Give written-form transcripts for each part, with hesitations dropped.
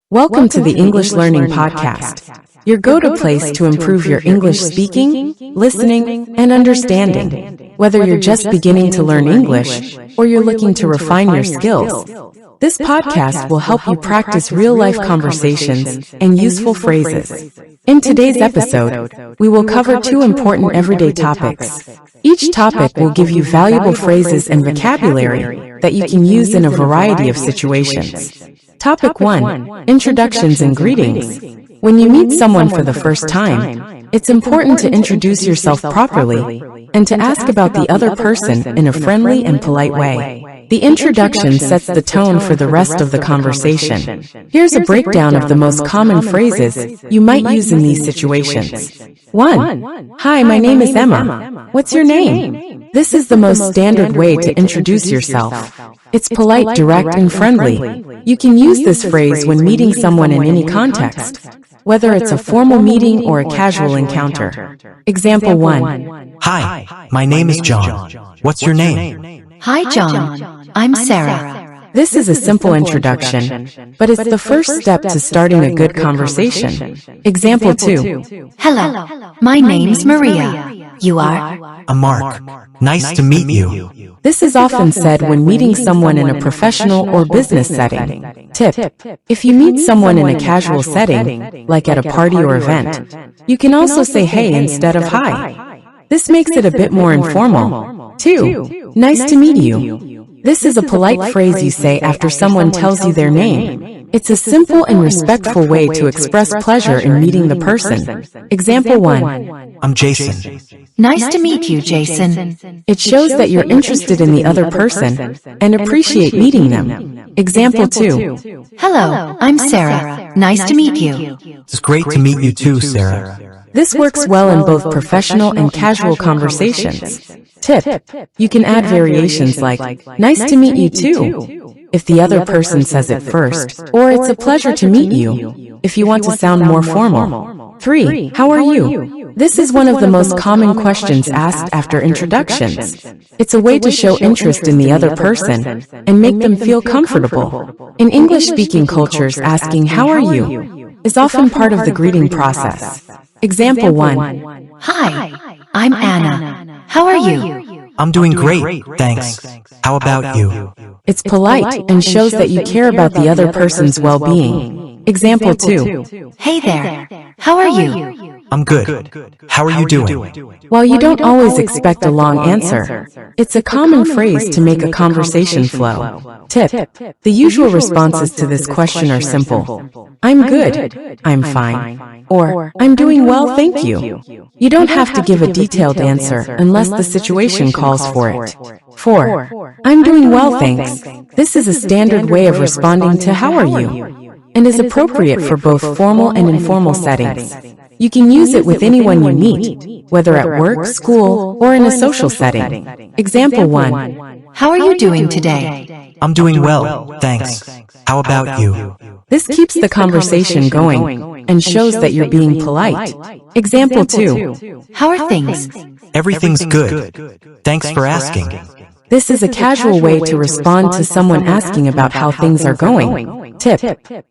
Welcome to the English Learning Podcast, your go-to place to improve your English speaking, listening, and understanding. Whether you're just beginning to learn English or you're looking to refine your skills, this podcast will help you practice real-life conversations and useful phrases. In today's episode, we will cover two important everyday topics. Each topic will give you valuable phrases and vocabulary that you can use in a variety of situations. Topic 1. Introductions and greetings. When you meet someone for the first time, it's important to introduce yourself properly and to ask about the other person in a friendly and polite way. The introduction sets the tone for the rest of the conversation. Here's a breakdown of the most common phrases you might use in these situations. 1. Hi, my name is Emma. What's your name? This is the most standard way to introduce yourself. It's polite, direct, and friendly. You can use this phrase when meeting someone in any context, whether it's a formal meeting or a casual encounter. Example 1. Hi, my name is John. What's your name? Hi, John. I'm Sarah. This is a simple introduction, but it's the first step to starting a good conversation. Example 2. Hello, my name's Maria. You are? I'm Mark. Nice to meet you. This is often said when meeting someone in a professional or business setting. Tip: if you meet someone in a casual setting, like at a party or event, you can also say hey instead of hi. This makes it a bit more informal. 2. Nice to meet you. This is a polite phrase you say after someone tells you their name. It's a simple and respectful way to express pleasure in meeting the person. Example 1. I'm Jason. Nice to meet you, Jason. It shows that you're interested in the other person and appreciate meeting them. Example 2. Hello, I'm Sarah. Nice to meet you. It's great to meet you too, Sarah. This works well in both professional and casual conversations. Tip: you can add variations like, nice to meet you too, if the other person says it first, or it's a pleasure to meet you, if you want to sound more formal. 3. How are you? This is one of the most common questions asked after introductions. It's a way to show interest in the other person and make them feel comfortable. In English-speaking cultures, asking how are you is often part of the greeting process. Example 1. Hi, I'm Anna. How are you? I'm doing great, thanks. How about you? It's polite and shows that you care about the other person's well-being. Example 2. Hey there. How are you? I'm good. How are you doing? While you don't always expect a long answer, it's a common phrase to make a conversation flow. Tip: the usual responses to this question are simple. I'm good. I'm fine. Or, I'm doing well, thank you. You don't have to give a detailed answer unless the situation calls for it. 4. I'm doing well, thanks. This is a standard way of responding to how are you, and is appropriate for both formal and informal settings. You can use it with anyone you meet, whether at work, school, or in a social setting. Example 1. How are you doing today? I'm doing well, thanks. How about you? This keeps the conversation going and shows that you're being polite. Example 2. How are things? Everything's good. Thanks for asking. This is a casual way to respond to someone asking about how things are going. Tip: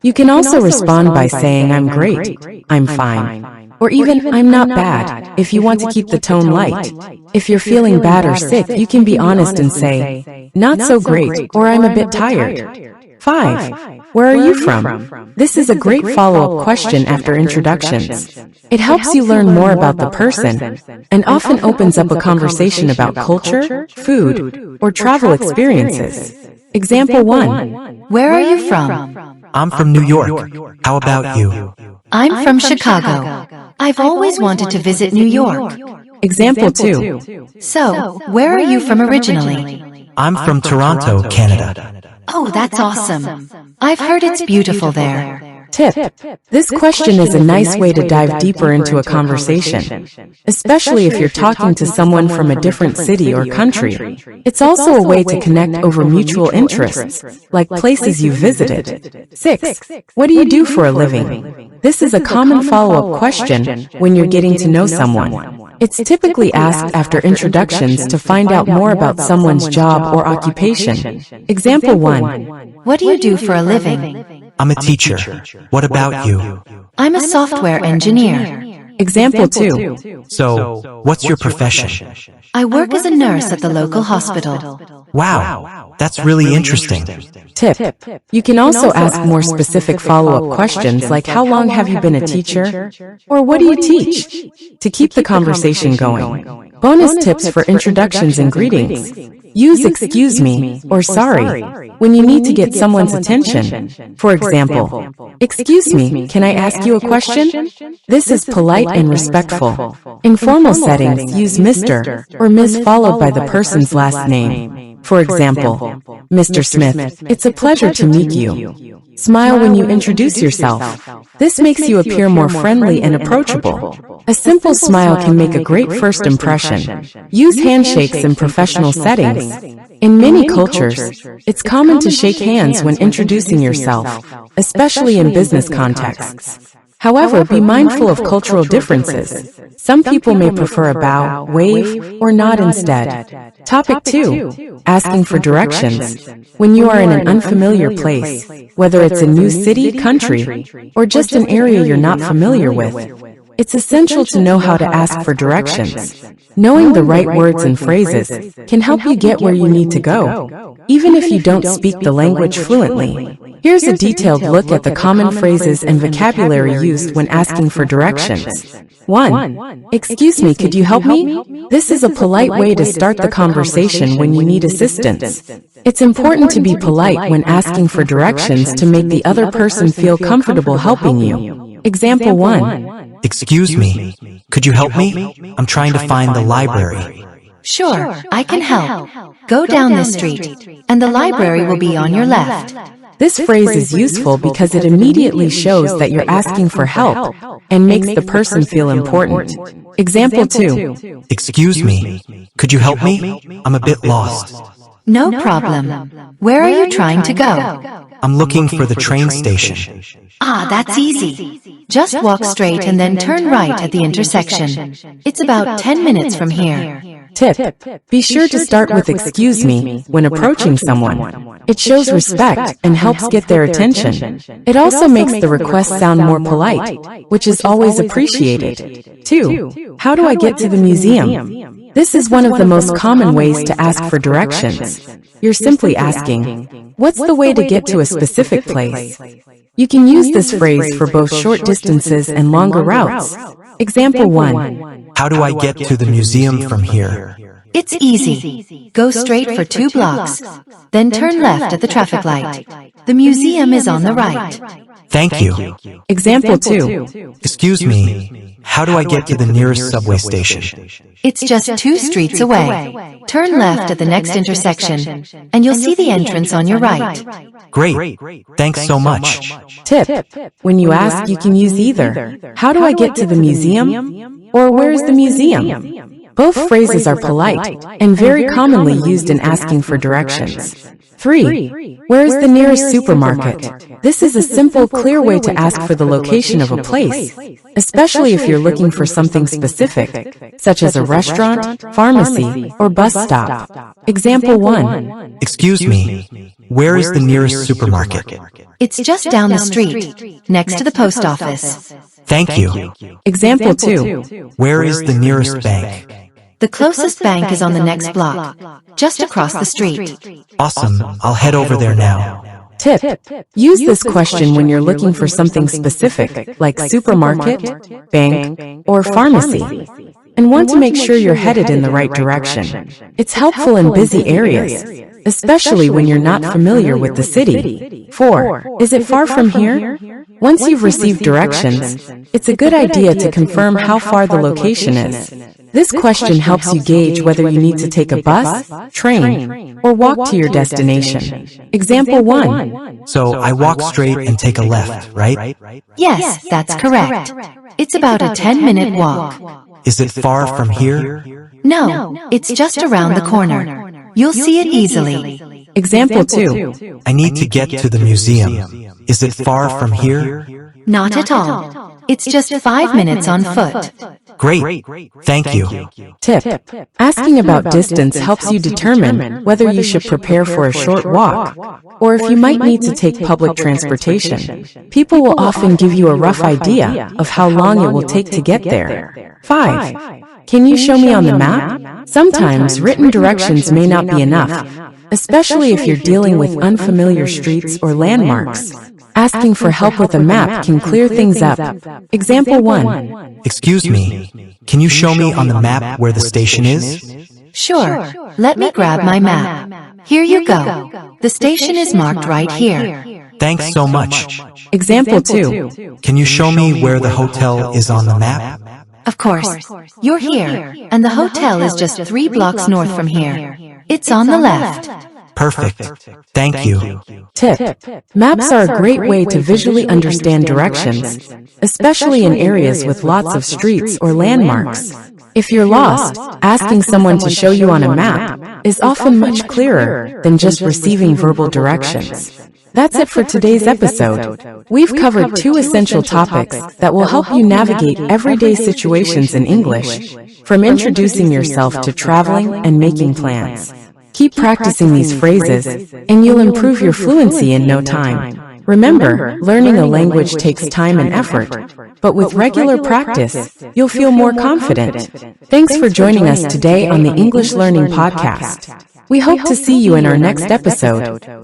you can also respond by saying I'm great, I'm fine, or even I'm not bad if you want to keep the tone light. If you're feeling bad or sick, you can be honest and say, not so great, or I'm a bit tired. 5. Where are you from? This is a great follow-up question after introductions. It helps you learn more about the person and often opens up a conversation about culture, food, or travel experiences. Example 1. Where are you from? I'm from New York. How about you? I'm from Chicago. I've always wanted to visit New York. Example 2. So, where are you from originally? I'm from Toronto, Canada. Oh, that's awesome. I've heard it's beautiful there. Tip: this question is a nice way to dive deeper into a conversation, especially if you're talking to someone from a different city or country. It's also a way to connect over mutual interests, like places you visited. 6. What do you do for a living? This is a common follow-up question when you're getting to know someone. It's typically asked after introductions to find out more about someone's job or occupation. Example 1. What do you do for a living? I'm a teacher. What about you? I'm a software engineer. Example 2. So, what's your profession? I work as a nurse at the local hospital. Wow, that's really interesting. Tip. You can also ask more specific follow-up questions like how long have you been a teacher? Or what do you teach? To keep the conversation going. Bonus tips for introductions and greetings. Use excuse me or sorry when you need to get someone's attention. For example, excuse me, can I ask you a question? This is polite and respectful. In formal settings, use Mr. or Ms. followed by the person's last name. For example, Mr. Smith, it's a pleasure to meet you. Smile when you introduce yourself. This makes you appear more friendly and approachable. A simple smile can make a great first impression. Use handshakes in professional settings. In many cultures, it's common to shake hands when introducing yourself, especially in business contexts. However, be mindful of cultural differences. Some people may prefer a bow, wave, or nod instead. Topic 2. Asking for directions. When you are in an unfamiliar place, whether it's a new city, country, or just an area you're not familiar with, it's essential to know how to ask for directions. Knowing the right words and phrases can help you get where you need to go, even if you don't speak the language fluently. Here's a detailed look at the common phrases and vocabulary used when asking for directions. 1. Excuse me, could you help me? This is a polite way to start the conversation when you need assistance. It's important to be polite when asking for directions to make the other person feel comfortable helping you. Example 1. Excuse me, could you help me? I'm trying to find the library. Sure, I can help. Go down this street, and the library will be on your left. This phrase is useful because it immediately shows that you're asking for help and makes the person feel important. Example 2. Excuse me, could you help me? I'm a bit lost. No problem. Where are you trying to go? I'm looking for the train station. Ah, that's easy. Just walk straight and then turn right at the intersection. It's about 10 minutes from here. Tip. Be sure to start with excuse me when approaching someone. It shows respect and helps get their attention. It also makes the request sound more polite, which is always appreciated. 2. How do I get to the museum? This is one of the most common ways to ask for directions. You're simply asking, what's the way to get to a specific place? You can use this phrase for both short distances and longer routes. Example 1. How do I get to the museum from here? It's easy. Go straight for 2 blocks, then turn left at the traffic light. The museum is on the right. Thank you. Example 2. Excuse me, how do I get to the nearest subway station? It's just 2 streets away. Turn left at the next intersection, and you'll see the entrance on your right. Great. Thanks so much. Tip. When you ask, you can use either, how do I get to the museum? Or where is the museum? Both phrases are polite and very commonly used in asking for directions. 3. Where is the nearest supermarket? This is a simple, clear way to ask for the location of a place, especially if you're looking for something specific, such as a restaurant, pharmacy, or bus stop. Example 1. Excuse me, where is the nearest supermarket? It's just down the street, next to the post office. Thank you. Example 2. Where is the nearest bank? The closest bank is on the next block, just across the street. Awesome, I'll head over there now. Tip. Use this question when you're looking for something specific, like supermarket, bank, or pharmacy, and want to make sure you're headed in the right direction. It's helpful in busy areas, especially when you're not familiar with the city. 4. Is it far from here? Once you've received directions, it's a good idea to confirm how far the location is. This question helps you gauge whether you need to take a bus, train, or walk to your destination. Example 1. So I walk straight and take a left, right? Yes, that's correct. It's about a 10-minute walk. Is it far from here? No, it's just around the corner. You'll see it easily. Example 2. I need to get to the museum. Is it far from here? Not at all. It's just 5 minutes on foot. Great. Thank you. Tip. Asking about distance helps you determine whether you should prepare for a short walk or if you might need to take public transportation. People will often give you a rough idea of how long it will take to get there. 5. Can you show me on the map? Sometimes written directions may not be enough, especially if you're dealing with unfamiliar streets or landmarks. Asking for help with a map can clear things up. Example 1. Excuse me. Can you show me on the map where the station is? Sure. Let me grab my map. Here you go. The station is marked right here. Thanks so much. Example 2. Can you show me where the hotel is on the map? Of course. You're here, and the hotel is just 3 blocks north from here. It's on the left. Perfect. Thank you. Tip. Maps are a great way to visually understand directions, especially in areas with lots of streets or landmarks. If you're lost, asking someone to show you on a map is often much clearer than just receiving verbal directions. That's it for today's episode. We've covered 2 essential topics that will help you navigate everyday situations in English, from introducing yourself to traveling and making plans. Keep practicing these phrases, and you'll improve your fluency in no time. Remember, learning a language takes time and effort, but with regular practice, you'll feel more confident. Thanks for joining us today on the English Learning Podcast. We hope to see you in our next episode.